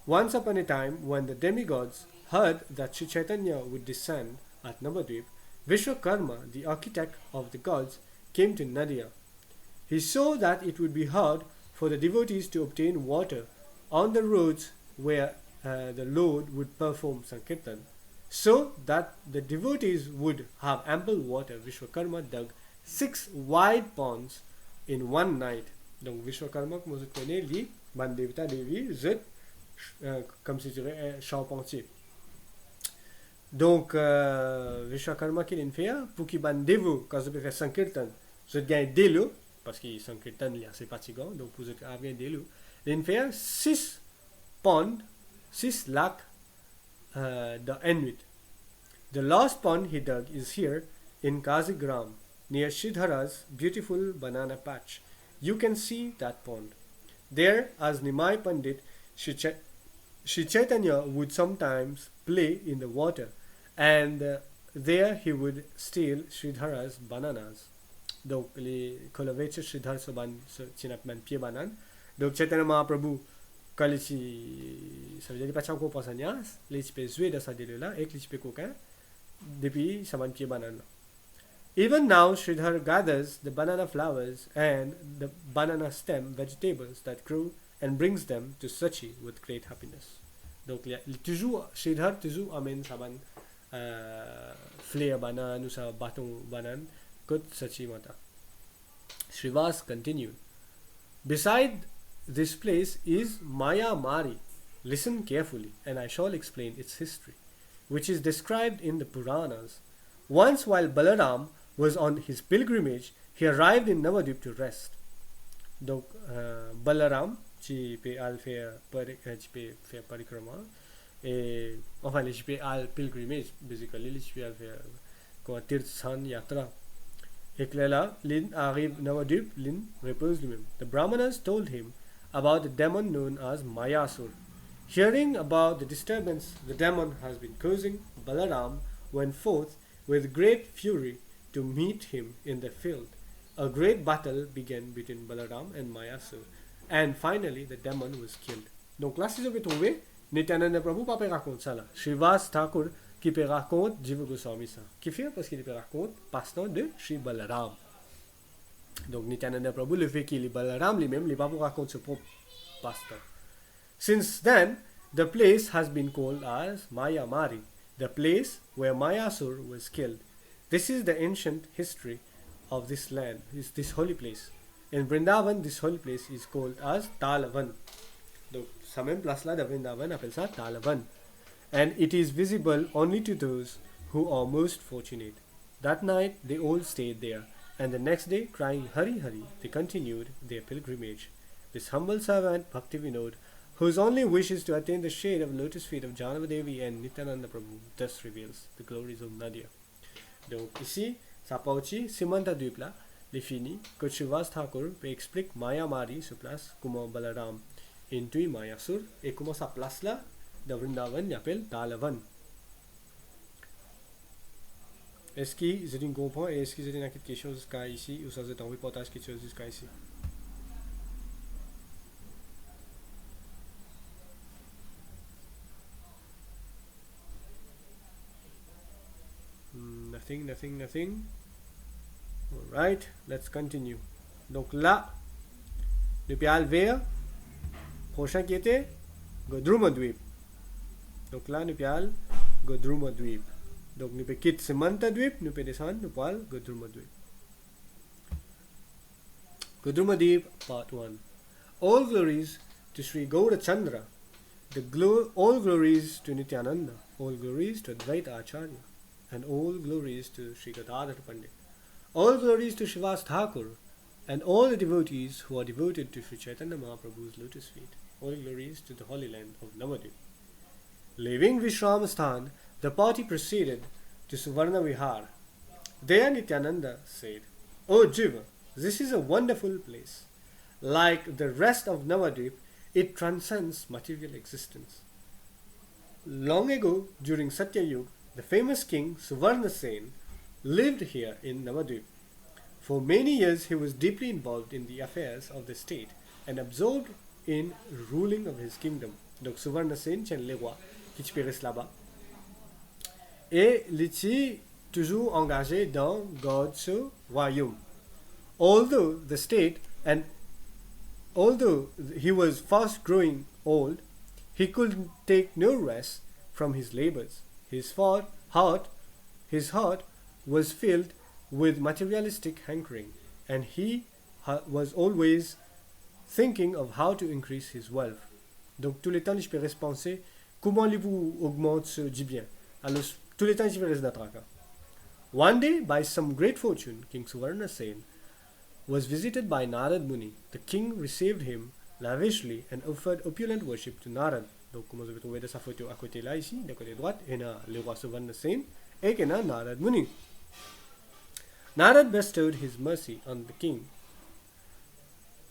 Once upon a time, when the demigods heard that Sri Chaitanya would descend at Nabadwip, Vishwakarma, the architect of the gods, came to Nadia. He saw that it would be hard for the devotees to obtain water on the roads where the Lord would perform Sankirtan. So that the devotees would have ample water, Vishwakarma dug 6 wide ponds in one night." Donc Vishwakarma, comme vous connaissez, lui, Bandevita Devi, zut, comme si tu dirais charpentier. Donc Vishwakarma qui l'a fait pour qu'il ban devo quand je peux faire Sankirtan, je gagne de l'eau parce que Sankirtan est assez fatigant, donc pour avoir de l'eau, il fait 6 ponds, 6 lacs the Envit. The last pond he dug is here in Kazigram, near Sridhar's beautiful banana patch. You can see that pond. There, as Nimai Pandit, Sri Chaitanya would sometimes play in the water, and there he would steal Sridhar's bananas. Donc, les Kolavecha Sridhar se chinapman pied banane. Donc, Chaitanya Mahaprabhu, quand ça veut dire pas encore pour sanyas, les types jouer dans sa délai là, et les types coquins, depuis ça man pied banane. Even now, Sridhar gathers the banana flowers and the banana stem vegetables that grow and brings them to Sachi with great happiness. Donc, toujours, Sridhar toujours amène sa ban fleur banane ou sa bâton banane que Sachi mata. Srivas continued. Beside this place is Maya Mari. Listen carefully, and I shall explain its history, which is described in the Puranas. Once, while Balaram was on his pilgrimage, he arrived in Nabadwip to rest. Donc, Balaram, qui peut aller faire Parikrama, et enfin, les peut aller pilgrimage, basically, les peut aller faire comme Tirthan Yatra. Et que là, Lin arrive Nabadwip, Lin repose lui-même. The Brahmanas told him about the demon known as Mayasur. Hearing about the disturbance the demon has been causing, Balaram went forth with great fury to meet him in the field. A great battle began between Balaram and Mayasur, and finally the demon was killed. Donc là, si je vais trouver, Nityananda Prabhu pas raconte ça là. Srivas Thakur qui peut raconte Jiva Goswami ça. Qui fait parce qu'il peut raconte passe-temps de Sri Balaram. Donc Nityananda Prabhu le fait qu'il est Balaram lui-même, il va vous raconter ce propre passe-temps. Since then, the place has been called as Maya Mari, the place where Mayasur was killed. This is the ancient history of this land, is this holy place. In Vrindavan, this holy place is called as Talavan. Donc, sa même place-là de Vrindavan appelle ça Talavan. And it is visible only to those who are most fortunate. That night, they all stayed there, and the next day, crying Hari Hari, they continued their pilgrimage. This humble servant, Bhaktivinoda, whose only wish is to attain the shade of lotus feet of Janava Devi and Nityananda Prabhu, thus reveals the glories of Nadia. Donc ici, ça part aussi, Simantadwip là, les fini, que Srivas Thakur explique Maya Mari se place, comment Balaram intuit Mayasur, et comment sa place là, dans Vrindavan, il appelle Talavan. Est-ce que vous avez compris et est-ce que vous avez quelque chose jusqu'à ici, ou ça vous êtes en reportage quelque chose jusqu'à ici? Nothing. Alright, let's continue. Donc là, depuis Alver, prochain qui était Godrumadwip. Donc là, depuis Godrumadwip. Donc nous pouvons quitter Simantadwip, nous pouvons descendre, nous pouvons Godrumadwip. Godrumadwip, part 1. All glories to Sri Gaurachandra. All glories to Nityananda. All glories to Advaita Acharya. And all glories to Sri Gadadhar Pandit. All glories to Srivas Thakur. And all the devotees who are devoted to Sri Chaitanya Mahaprabhu's lotus feet. All glories to the holy land of Nabadwip. Leaving Vishramastan, the party proceeded to Suvarna Vihar. There Nityananda said, "O Jiva, this is a wonderful place. Like the rest of Nabadwip, it transcends material existence. Long ago, during Satya Yuga, the famous king Suvarna Sen lived here in Nabadwip. For many years he was deeply involved in the affairs of the state and absorbed in ruling of his kingdom." Donc Suvarna Sen, c'est le roi qui périsse là-bas. Et il était toujours engagé dans God's royaume. Although he was fast growing old, he could take no rest from his labors. His heart was filled with materialistic hankering, and he was always thinking of how to increase his wealth. Donc tout le temps, je peux penser comment vous augmente ce bien. Alors tout le temps, je peux rester. One day, by some great fortune, King Suvarna Sen was visited by Narad Muni. The king received him lavishly and offered opulent worship to Narad. Donc, comme vous avez trouvé de sa photo à côté là, ici, de côté droite, il y a le roi Suvarna Sen et il y a Narad Muni. Narad bestowed his mercy on the king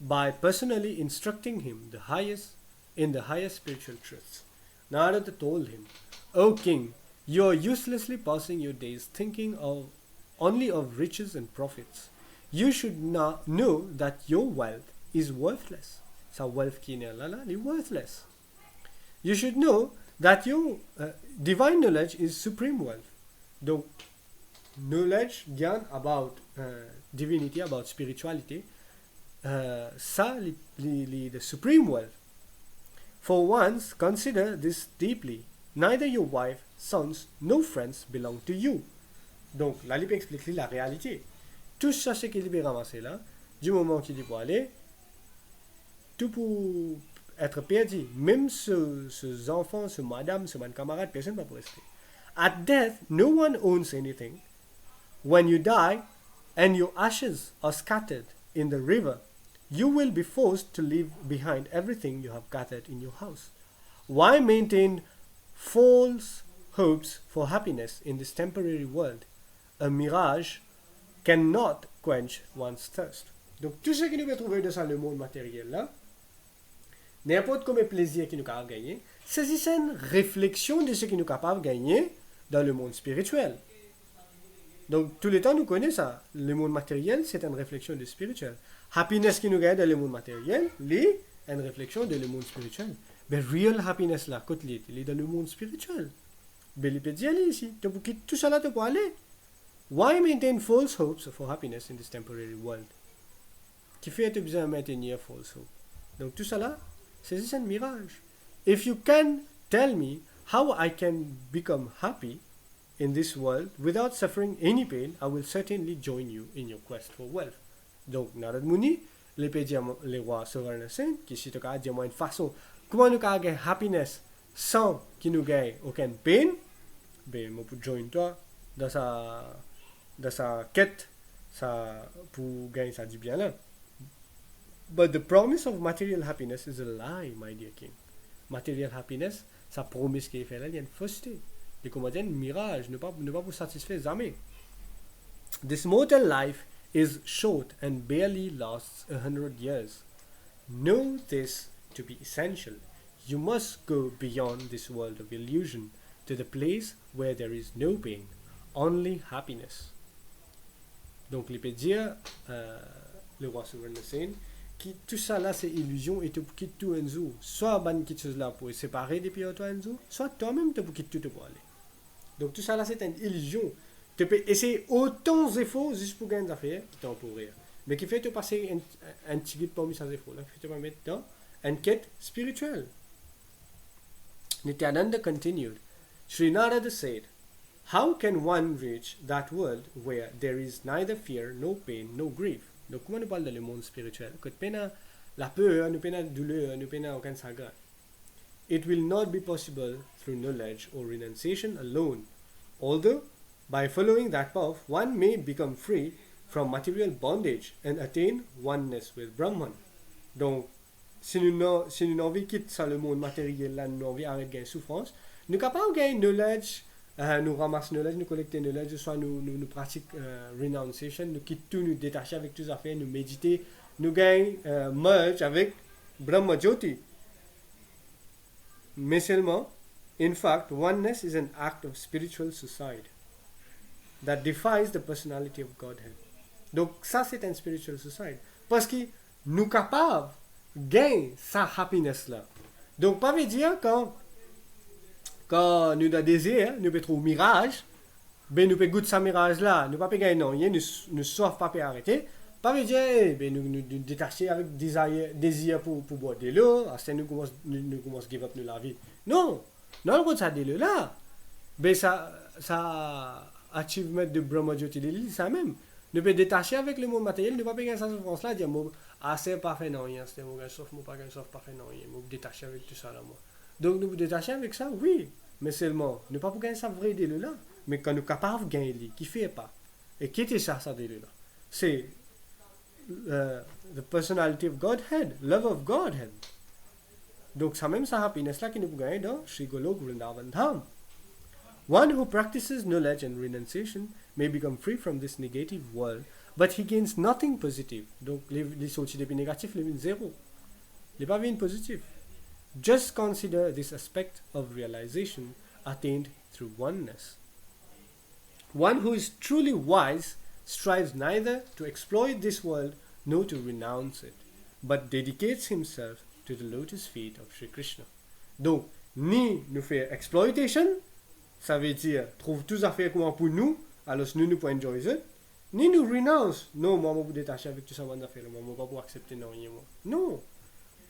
by personally instructing him in the highest spiritual truths. Narad told him, "O king, you are uselessly passing your days thinking only of riches and profits. You should not know that your wealth is worthless." Sa wealth qui est là, is worthless. You should know that your divine knowledge is supreme wealth. Donc, knowledge, gyan about divinity, about spirituality, ça, the supreme wealth. For once, consider this deeply. Neither your wife, sons, nor friends belong to you. Donc, là, il explique la réalité. Tout ça, c'est qu'il peut ramasser là, du moment qu'il peut aller, tout pour être perdu. Même ces enfants, ce madame, ce camarade, personne ne va rester. At death, no one owns anything. When you die and your ashes are scattered in the river, you will be forced to leave behind everything you have gathered in your house. Why maintain false hopes for happiness in this temporary world? A mirage cannot quench one's thirst. Donc, tout ce que nous pouvons trouver dans le monde matériel là, n'importe quel plaisir que nous avons gagné, c'est une réflexion de ce que nous sommes capables de gagner dans le monde spirituel. Donc, tout le temps, nous connaissons ça. Le monde matériel, c'est une réflexion du spirituel. Happiness que nous gagnons dans le monde matériel, c'est une réflexion de le monde spirituel. Mais real happiness là, quand il est dans le monde spirituel. Mais il peut dire ici, tu peux quitter tout ça là, tu peux aller. Why maintain false hopes for happiness in this temporary world? Qui fait que tu as besoin de maintenir false hope? Donc, tout ça là, c'est juste un mirage. If you can tell me how I can become happy in this world without suffering any pain, I will certainly join you in your quest for wealth. Donc, Narad Muni, le peut dire le roi Suvarna Sen, qui s'est dit une façon, comment nous avons happiness sans qu'il nous gagne aucune peine, ben, moi pour joindre toi dans sa quête, pour gagner ça du bien là. But the promise of material happiness is a lie, my dear king. Material happiness, sa promesse qui est faite là, il y a une fausseté. Et comme on dit, un mirage, ne pas vous satisfaire jamais. This mortal life is short and barely lasts 100 years. Know this to be essential. You must go beyond this world of illusion to the place where there is no pain, only happiness. Donc, il peut dire, le roi Suvarna Sen, que tout ça là c'est illusion et tu peux quitter tout un jour. Soit ban quelque chose là pour séparer des pieds toi un jour, soit toi-même tu peux quitter tout pour aller. Donc, tout ça là c'est une illusion. Tu peux essayer autant d'efforts juste pour gagner des affaires qui t'en pour rire. Mais qui fait te passer un petit guide parmi ces efforts là, qui fait te mettre dans une quête spirituelle. Nityananda continued. Sri Narada said, How can one reach that world where there is neither fear, no pain, no grief? Donc, comment nous parle dans le monde spirituel? Que nous la peur, nous la douleur, nous aucun chagrin. It will not be possible through knowledge or renunciation alone. Although, by following that path, one may become free from material bondage and attain oneness with Brahman. Donc, si nous avons envie de quitter le monde matériel, là, nous avons envie d'arrêter de gagner souffrance, nous sommes capables de gagner knowledge, nous ramassons knowledge, nous collectons knowledge, soit nous pratiquons renunciation, nous quittons tout, nous détachons avec toutes les affaires, nous méditons, nous gagnons merge avec Brahma Jyoti. Mais seulement, in fact, oneness is an act of spiritual suicide that defies the personality of Godhead. Donc ça c'est un spiritual suicide. Parce que nous sommes capables de gagner sa happiness là. Donc pas veut dire quand nous avons désir, nous pouvons trouver mirage, ben nous pouvons goûter ce mirage là, nous ne pouvons pas gagner non, nous sauf pas arrêter. Pas veut dire ben nous détacher avec désir pour boire de l'eau, après nous commençons à give up la vie. Non, non le ça de l'eau là. Ben ça achievement de Brahma Jyoti ça même. Nous pouvons détacher avec le monde matériel, nous ne pouvons pas gagner sa souffrance là, dire c'est parfait non, c'est mon gars sauf pas gagner sauf parfait non, nous détacher avec tout ça là moi. Donc nous détacher avec ça, oui, mais seulement nous ne pouvons pas gagner ça vrai de là, mais quand nous sommes capables de gagner qui fait pas. Et qui était ça de là? C'est the personality of Godhead, love of Godhead. Donc ça même ça happiness là que nous pouvons gagner dans Sri Godrumadwip Dham. One who practices knowledge and renunciation may become free from this negative world, but he gains nothing positive. Donc les sorties depuis négatifs, les vins zéro. Les pas vins positifs. Just consider this aspect of realization attained through oneness. One who is truly wise strives neither to exploit this world nor to renounce it, but dedicates himself to the lotus feet of Sri Krishna. Donc, ni nous faire exploitation, ça veut dire trouve tout à fait comment pour nous, alors nous pouvons enjoy ça, ni nous renounce, non, moi, je vais détacher avec tout ça, moi, je ne vais pas accepter non, rien. Non,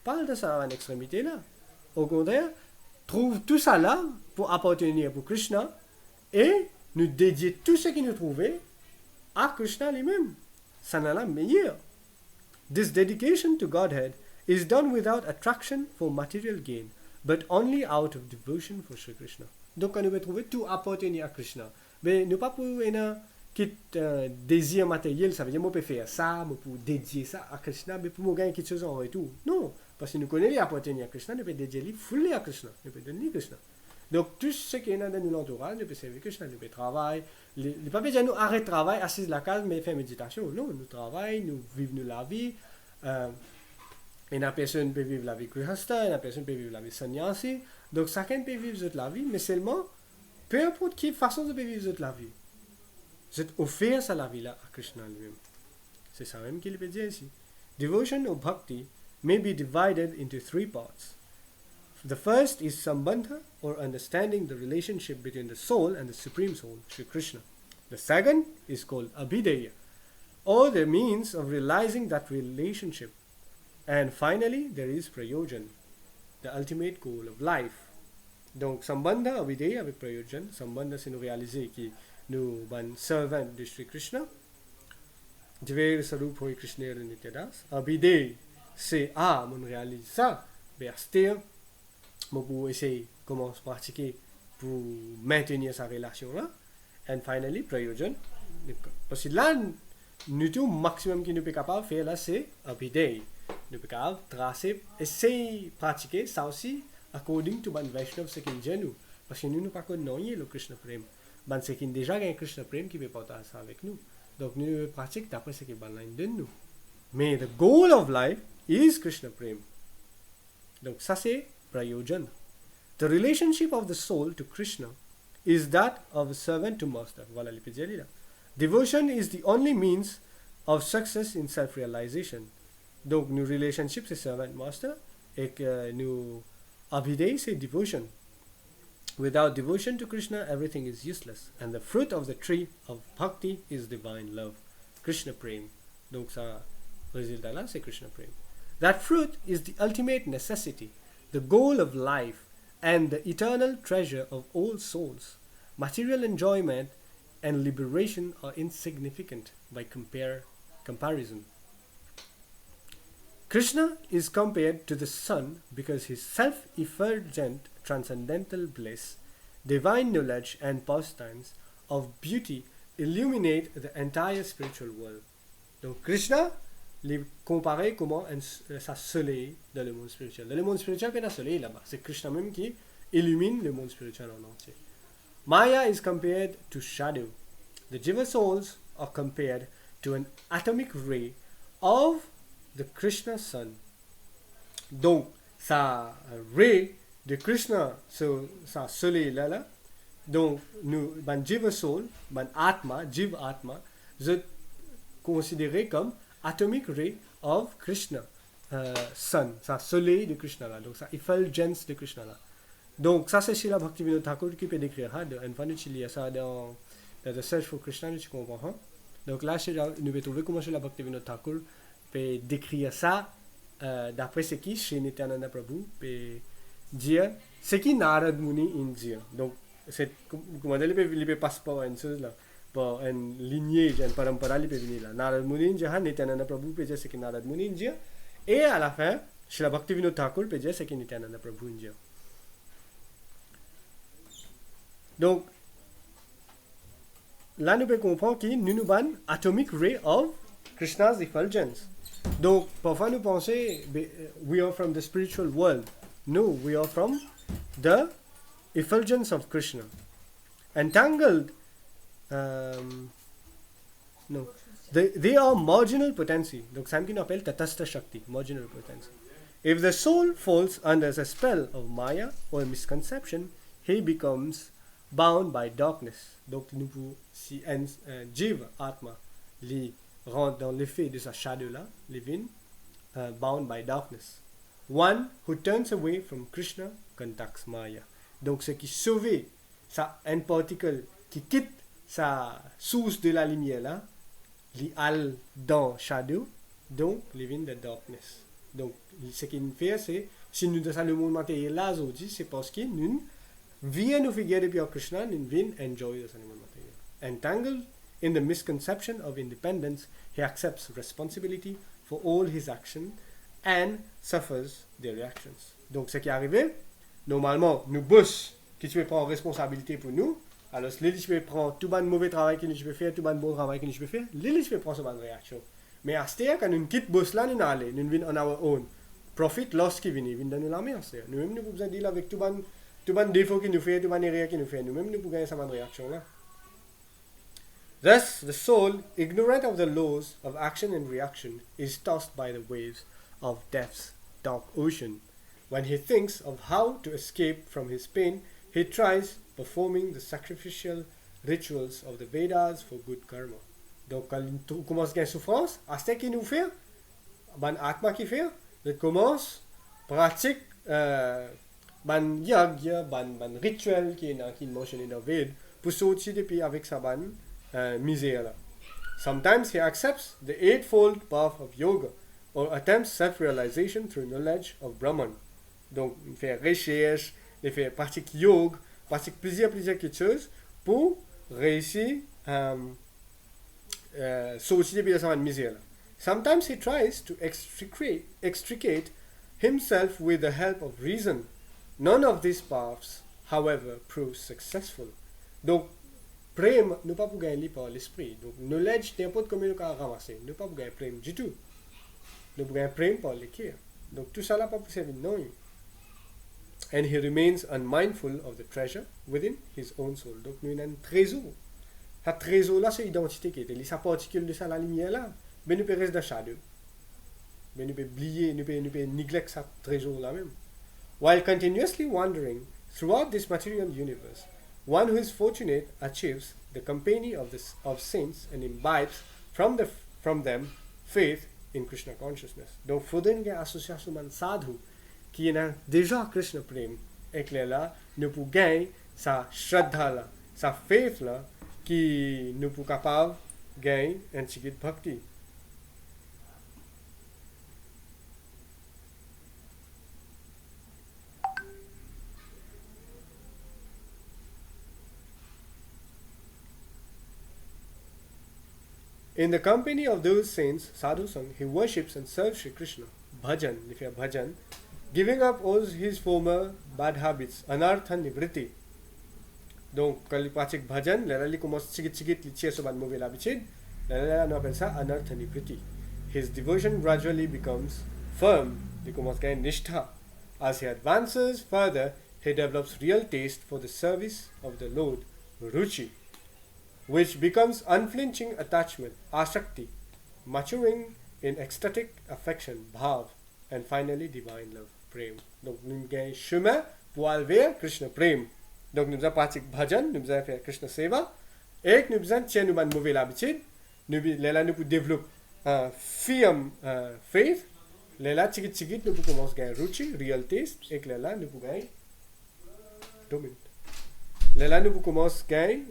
parle de ça en extrémité là. Au contraire, trouve tout ça là pour appartenir pour Krishna et nous dédier tout ce que nous trouvons à Krishna lui-même. Ça n'a la meilleure. This dedication to Godhead is done without attraction for material gain, but only out of devotion for Sri Krishna. Donc, quand nous pouvons trouver tout appartenir à Krishna, mais nous pas pour quitter désir matériel, ça veut dire que je peux faire ça, je peux dédier ça à Krishna, mais pour me gagner quelque chose en retour. Non, parce que nous connaissons appartenir à Krishna, nous pouvons dédier lui fully à Krishna, nous pouvons donner Krishna. Donc, tout ce qui est dans notre entourage, nous pouvons servir Krishna, nous pouvons travailler. Les pas dire nous arrêter de travailler, assis de la case, mais faire méditation. Non, nous travaillons, nous vivons la vie. Et la personne peut vivre la vie grihasta, et la personne peut vivre la vie sannyasi. Donc, chacun peut vivre la vie, mais seulement, peu importe quelle façon de vivre la vie. C'est offrir ça la vie là à Krishna lui-même. C'est ça même qu'il peut dire ici. Devotion or bhakti may be divided into three parts. The first is Sambandha, or understanding the relationship between the soul and the Supreme Soul, Sri Krishna. The second is called Abhideya, or the means of realizing that relationship. And finally, there is Prayojan, the ultimate goal of life. Donc, Sambandha, Abhideya avec Prayojan. Sambandha, c'est nous réaliser que nous sommes servants de Sri Krishna. Dver Sarup Hoy Krishna Nityadas. Abhideya, c'est on réalise ça. Berster. Pour essayer comment se pratiquer pour maintenir sa relation là. And finally, Prayojan. Parce que là, nous tout maximum que nous sommes capables de faire là, c'est Abhideya. Nous sommes capables de tracer, essayer de pratiquer ça aussi, according to Ban Vaishnav ce qu'il dit nous. Parce que nous ne pas connaissons le Krishna Prem. Ban ce qui déjà un Krishna Prem qui peut partager ça avec nous. Donc nous pratiquons d'après ce qu'il Ban donne nous. Mais the goal of life is Krishna Prem. Donc ça c'est Prayojan. The relationship of the soul to Krishna is that of a servant to master. Voilà le pédiali là. Devotion is the only means of success in self-realization. Donc, nos relationship c'est servant-master et que nous abhideya c'est devotion. Without devotion to Krishna, everything is useless. And the fruit of the tree of bhakti is divine love. Krishna Prem. Donc, ça résultat là c'est Krishna Prem. That fruit is the ultimate necessity, the goal of life, and the eternal treasure of all souls. material enjoyment and liberation are insignificant by comparison. Krishna is compared to the sun because his self-effulgent transcendental bliss, divine knowledge and pastimes of beauty illuminate the entire spiritual world. Donc Krishna les comparé comment ça soleil dans le monde spirituel. Dans le monde spirituel, il y a un soleil là-bas. C'est Krishna même qui illumine le monde spirituel en entier. Maya is compared to shadow. The Jiva souls are compared to an atomic ray of the Krishna sun. Donc, sa ray de Krishna, sa soleil là, donc, nous, ban Jiva soul, ban Atma, Jiva Atma, je considéré comme atomic ray of Krishna, sun, sa soleil de Krishna là, donc sa effulgence de Krishna là. Donc, ça c'est Srila Bhaktivinoda Thakur qui peut décrire ça, une fois nous lisons ça dans The Search for Krishna, tu comprends. Donc là, nous pouvons trouver comment Srila Bhaktivinoda Thakur peut décrire ça d'après ce qui Sri Nityananda Prabhu peut dire, ce qui Narad Muni Indira. Donc, c'est comment dire, il peut passer par une chose là, par une lignée, une parampara, il peut venir là. Narad Muni Indira, Nityananda Prabhu peut dire ce qui Narad Muni Indira, et à la fin, Srila Bhaktivinoda Thakur peut dire ce qui Nityananda Prabhu Indira. Donc, là, nous pouvons comprendre qu'il nous avons atomic ray of Krishna's effulgence. Donc, parfois nous pensons, we are from the spiritual world. No, we are from the effulgence of Krishna. Entangled, no, they are marginal potency. Donc, c'est ce qu'on appelle tatastha shakti, marginal potency. If the soul falls under the spell of Maya or misconception, he becomes bound by darkness. Donc, nous pouvons, si un Jiva, Atma, li rentre dans l'effet de sa shadow là, living, bound by darkness. One who turns away from Krishna contacts Maya. Donc, ce qui sauve ça, une particule qui quitte sa source de la lumière là, li al dans shadow, donc living the darkness. Donc, ce qu'il fait, c'est, si nous dans le monde matériel là aujourd'hui, c'est parce que nous via nous figure depuis Krishna, nous vin enjoy the animal material. Entangled in the misconception of independence, he accepts responsibility for all his actions and suffers their reactions. Donc, ce qui est arrivé, normalement, nous boss qui tu peux prendre responsabilité pour nous. Alors, les tu peux prendre tout le mauvais travail que tu peux faire, tout le bon travail que tu peux faire, les tu peux prendre cette réaction. Mais à ce moment, quand nous quittons boss là, nous allons, nous venons on our own. Profit, loss qui vient, nous dans la main. Nous-mêmes, nous pouvons dealer avec tout le défaut qu'il nous fait, tout le erreur qu'il nous fait. Nous-mêmes, nous pouvons gagner cette réaction là. Thus, the soul, ignorant of the laws of action and reaction, is tossed by the waves of death's dark ocean. When he thinks of how to escape from his pain, he tries performing the sacrificial rituals of the Vedas for good karma. Donc, quand il commence à gagner souffrance, à ce qu'il nous fait, ban atma qui fait, il commence pratique ban yagya, ban rituel qui est mentionné dans Ved pour sortir depuis avec sa ban misère là. Sometimes he accepts the eightfold path of yoga or attempts self-realization through knowledge of Brahman. Donc, il fait recherche, il fait pratique yoga, pratique plusieurs quelque choses pour réussir sortir depuis sa misère là. Sometimes he tries to extricate himself with the help of reason. None of these paths, however, proves successful. Donc, prem, nous pas pour gagner par l'esprit. Donc, knowledge, n'importe comment nous avons ramassé. Nous pas pour gagner prem du tout. Nous pour gagner prem par l'équerre. Donc, tout ça là pas pour servir non. And he remains unmindful of the treasure within his own soul. Donc, nous avons un trésor. Ce trésor là, c'est l'identité qui est. Sa particule de ça, la lumière là, mais nous pouvons rester dans le shadow. Mais nous pouvons oublier, nous pouvons négliger ce trésor là même. While continuously wandering throughout this material universe, one who is fortunate achieves the company of saints and imbibes from them faith in Krishna consciousness. Donc, il faudrait une association de sadhu qui a déjà Krishna Prem. Et que là, nous pouvons gagner sa shraddha là, sa faith là, qui nous peut capable de gagner un petit peu de bhakti. In the company of those saints, sadhu sang, he worships and serves Sri Krishna. Bhajan, if you have bhajan, giving up all his former bad habits, anartha nivriti. Donc, quand il pratique bhajan, là, il commence tigit il tire sur une mauvaise habitude, là, on appelle ça anartha nivriti. His devotion gradually becomes firm, il commence à gagner nishtha. As he advances further, he develops real taste for the service of the Lord, ruchi, which becomes unflinching attachment, ashakti, maturing in ecstatic affection, bhav, and finally divine love, prem. Donc nous gagnons chemin pour aller vers Krishna prem. Donc nous avons pratiqué bhajan, nous avons fait Krishna seva, et nous avons tiens nous une mauvaise habitude, nous pouvons développer un firm faith, là tigit nous pouvons commencer à gagner ruchi, real taste, et là nous pouvons gagner dominant. Là nous pouvons commencer à gagner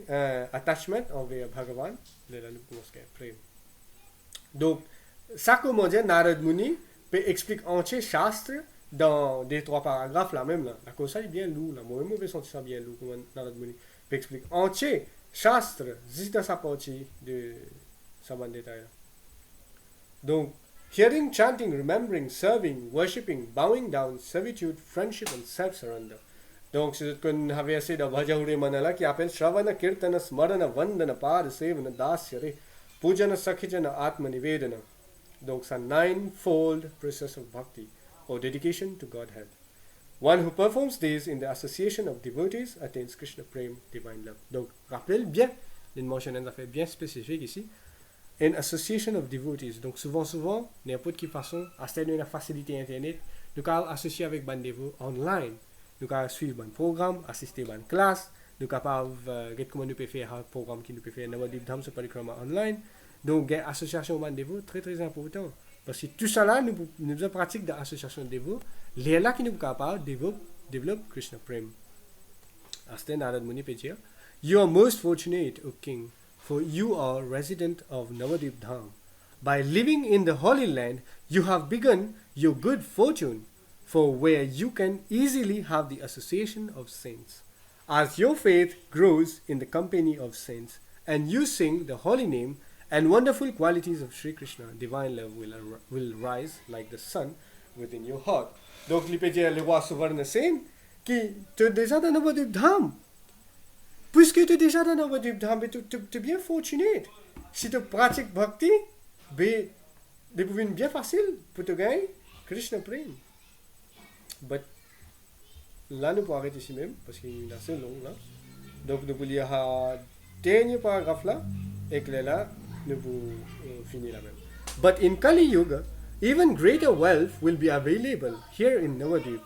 attachment envers Bhagavan, là nous pouvons commencer à gagner prem. Donc ça comment dire Narad Muni peut expliquer entier shastra dans des 3 paragraphes là même là. La cause ça est bien lourd là, moi mauvais senti ça bien lourd comme Narad Muni peut expliquer entier shastra juste dans sa partie de ça en détail. Donc hearing, chanting, remembering, serving, worshipping, bowing down, servitude, friendship and self-surrender. Donc c'est ce qu'on avait essayé dans Bhajahure Manala qui appelle Shravana, Kirtana, Smarana, Vandana, Pad, Sevana, Dasyare, Pujana, Sakhijana, Atma, Nivedana. Donc c'est un 9-fold process of bhakti, or dedication to Godhead. One who performs these in the association of devotees attains Krishna Prem, divine love. Donc rappelez bien, une mention d'un affaire bien spécifique ici. In association of devotees. Donc souvent, n'importe quelle façon, à cette une facilité internet, nous pouvons associer avec des dévots online. Nous pouvons suivre un programme, assister à une classe, nous pouvons voir comment nous pouvons faire un programme qui nous peut faire Nabadwip Dham Parikrama online. Donc, l'association de dévots très très important. Parce que tout ça là, nous avons pratique d'association de dévots, les là qui nous capables de développer Krishna Prem. Asté Narad Muni peut dire, you are most fortunate, O King, for you are resident of Nabadwip Dham. By living in the Holy Land, you have begun your good fortune, for where you can easily have the association of saints. As your faith grows in the company of saints, and you sing the holy name, and wonderful qualities of Sri Krishna, divine love will rise like the sun within your heart. Donc, il peut dire le roi Suvarna Sen qui tu es déjà dans Nabadwip Dham. Puisque tu es déjà dans Nabadwip Dham, tu es bien fortuné. Si tu pratiques Bhakti, c'est bien facile pour te gagner Krishna Prem. But là, nous pouvons arrêter ici même, parce qu'il est assez long là. Donc, nous pouvons lire le dernier paragraphe là, et que là, nous pouvons finir la même. But in Kali Yuga, even greater wealth will be available here in Navadvip.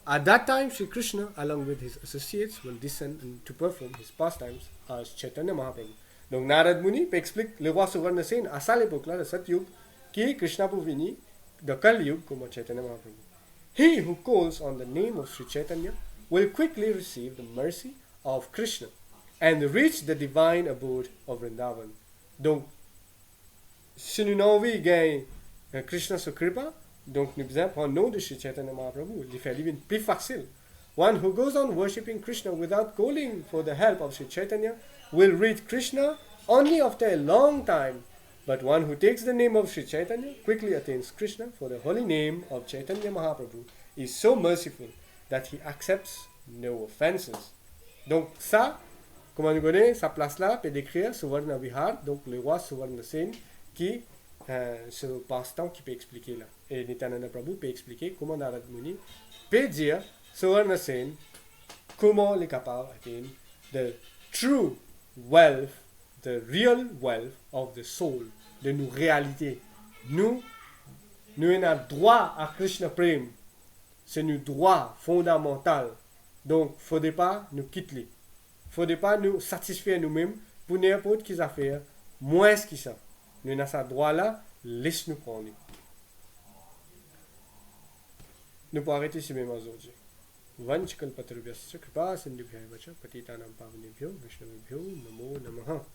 At that time, Sri Krishna, along with his associates, will descend to perform his pastimes as Chaitanya Mahaprabhu. Donc, Narad Muni explique le roi Suvarna Sen à cette époque-là, de cette yuga, qui Krishna pour venir de Kali Yuga comme Chaitanya Mahaprabhu. He who calls on the name of Sri Chaitanya will quickly receive the mercy of Krishna and reach the divine abode of Vrindavan. Donc, si nous avons envie de gagner Krishna sur Kripa, donc nous devons prendre le nom de Sri Chaitanya Mahaprabhu, il fait la vie plus facile. One who goes on worshipping Krishna without calling for the help of Sri Chaitanya will reach Krishna only after a long time. But one who takes the name of Sri Chaitanya quickly attains Krishna, for the holy name of Chaitanya Mahaprabhu is so merciful that he accepts no offenses. Donc ça, comment nous connaissons, sa place là peut décrire Suvarna Vihar, donc le roi Suvarna Sen qui ce passe-temps qui peut expliquer là. Et Nityananda Prabhu peut expliquer comment Narad Muni peut dire Suvarna Sen comment il est capable d'atteindre the true wealth, the real wealth of the soul, de nos réalités. Nous avons droit à Krishna Prem. C'est notre droit fondamental. Donc, il ne faudrait pas nous quitter. Il ne faudrait pas nous satisfaire nous-mêmes pour n'importe quelle affaire, moins que ça. Nous avons ce droit-là, laisse-nous prendre. Nous pouvons arrêter ici même aujourd'hui. Vanchikal Patrubhyasya Kripa Sindhubhya Vacha Patitanam Pavanebhyo Vishnavibhyo Namo Namaha.